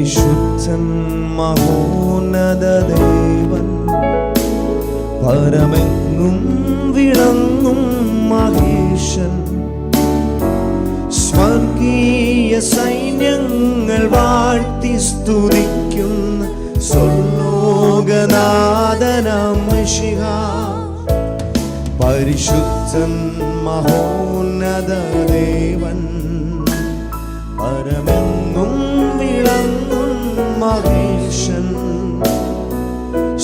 പരിശുദ്ധൻ മഹോന്നത ദേവൻ പരമെങ്ങും വിളങ്ങും മഹേശൻ സ്വർഗീയ സൈന്യങ്ങൾ വാഴ്ത്തി സ്തുതിക്കുന്ന സ്വർലോകനാഥനാം മിശിഹാ പരിശുദ്ധൻ മഹോന്നത ദേവൻ പരമെങ്ങും വിളങ്ങും മഹേശൻ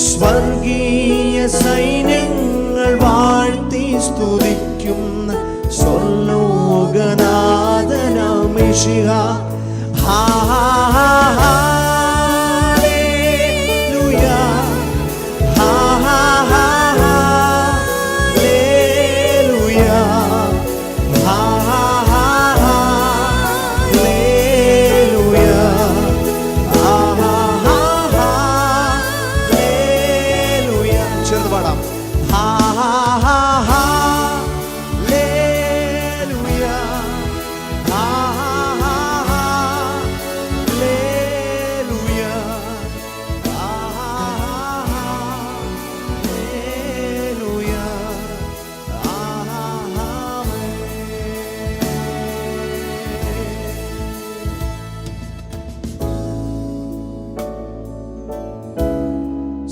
സ്വർഗീയ സൈന്യങ്ങൾ വാഴ്ത്തി സ്തുതിക്കുന്ന സ്വർലോകനാഥനാം മിശിഹാ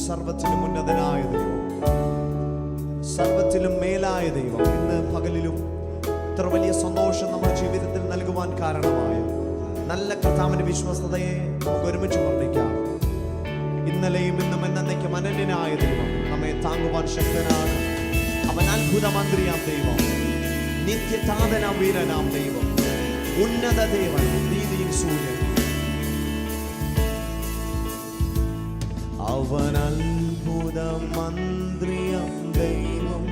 സർവ്വത്തിലും ഉന്നതനായ ദൈവം, സർവ്വത്തിലും മേലായ ദൈവം, ഇന്ന് പകലിലും ഇത്ര വലിയ സന്തോഷം നമ്മുടെ ജീവിതത്തിൽ നൽകുവാൻ കാരണമായ നല്ല കർത്താവിന്റെ വിശ്വസ്തതയെ നമുക്ക് ഒരുമിച്ച് വർണ്ണിക്കാം. ഇന്നലെയും ഇന്നും എന്നേക്കും അനന്യനായ ദൈവം, നമ്മെ താങ്ങുവാൻ ശക്തനാണ്. അവൻ അത്ഭുത മന്ത്രിയാം ദൈവം, നിത്യതാതനാം വീരനാം ദൈവം, ഉന്നത ദേവൻ, നീതിയിൽ സൂര്യൻ. അവൻ അത്ഭുത മന്ത്രിയാം ദൈവം,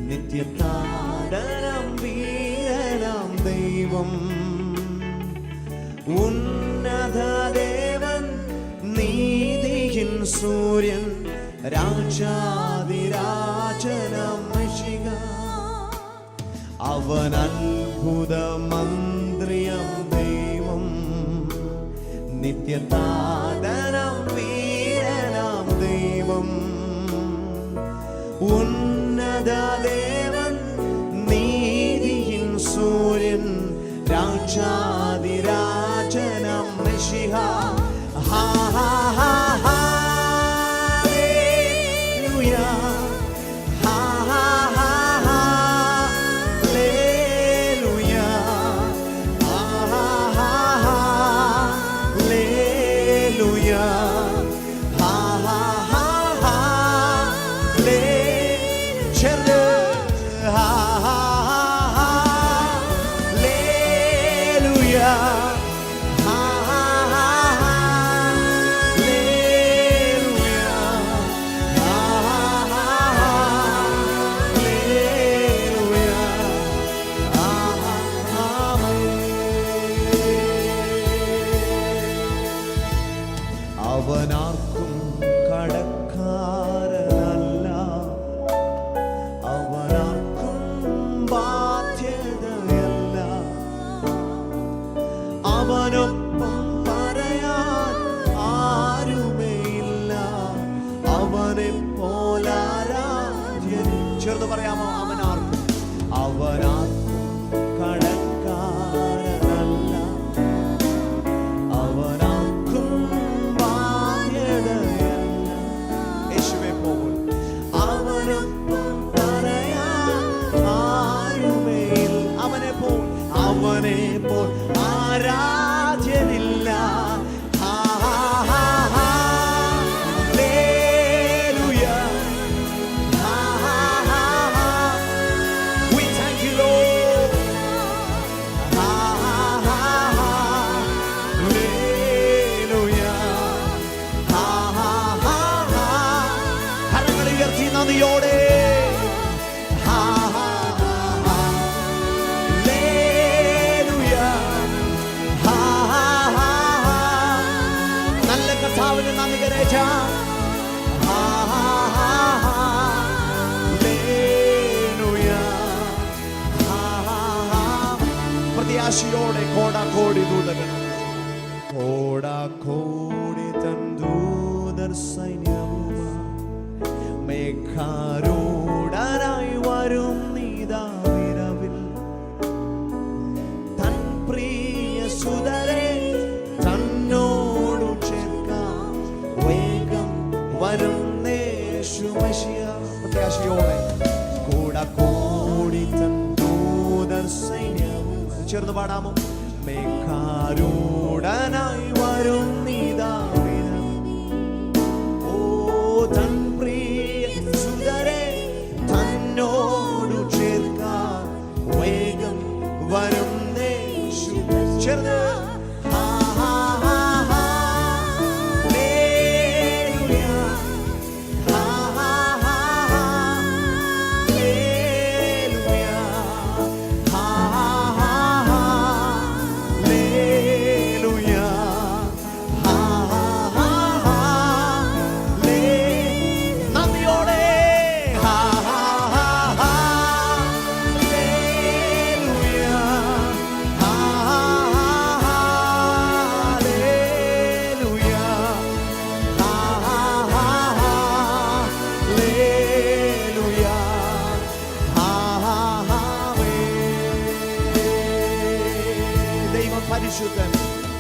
നിത്യതാതനാം വീരനാം ദൈവം, ഉന്നത ദേവൻ, നീതിയിൻ സൂര്യൻ, രാജാധിരാജനാം മിശിഹാ. അവൻ അത്ഭുത മന്ത്രിയാം ദൈവം, നിത്യതാതനാം വീരനാം ദൈവം, ഉന്നത ദേവൻ, നീതിയിൻ സൂര്യൻ, രാജാധിരാജനാം മിശിഹാ. അവനാർക്കും കടക്കാരനല്ല, അവനാർക്കും ബാധ്യതയല്ല, അവനൊപ്പം പറയാൻ ആരുമേയില്ല, അവനെ പോലാരാധ്യൻ. ചേർന്ന് പറയാമോ? അവനാർക്കും കടക്കാരനല്ല, അവനാർക്കും ബാധ്യതയല്ല, യേശുവേ പോൽ അവനൊപ്പം പറയാൻ ആരുമേയില്ല, അവനെ പോൽ ആരാധ്യനില്ല. നന്ദിയോടെ നല്ല കർത്താവിന് നന്ദി കരേറ്റാം. പ്രത്യാശയോടെ കോടാകോടി ദൂതഗണം കോടാകോടി തൻ ദൂതർ സൈന്യവുമാ മേഘാരൂഢനായി വരും നീതാവിരവിൽ തൻ പ്രിയ സുതരെ തന്നോടു ചേർക്കാൻ വേഗം വരുന്നേശു മെശിയ. പ്രത്യാശയോടെ കോടാകോടി തൻ ദൂതർ സൈന്യവും ചേർന്ന് പാടാമോ? മേഘാരൂഢനായി വരും നീതാവിരവിൽ ഓ തൻ പ്രിയ സുതരെ തന്നോടു ചേർക്കാൻ വേഗം വരുന്നേശു. ചേർന്ന് പരിശുദ്ധൻ,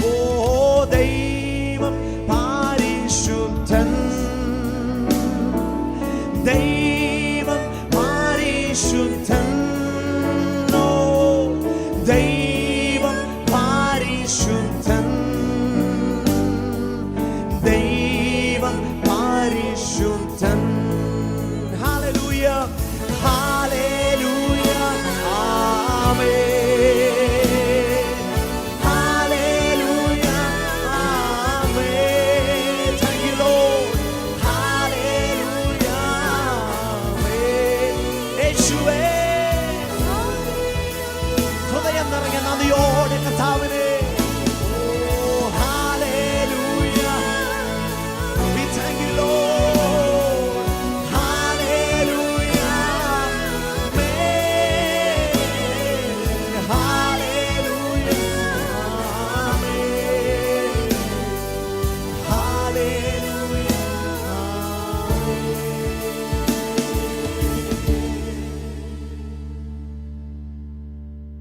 ഓ ദൈവം പരിശുദ്ധൻ, ദൈവം പരിശുദ്ധൻ, ഓ ദൈവം പരിശുദ്ധൻ, ദൈവം പരിശുദ്ധൻ. ഹല്ലേലൂയ ഹല്ലേലൂയ ആമേൻ. ഹൃദയം നിറഞ്ഞ നദിയോടെ കർത്താവിനെ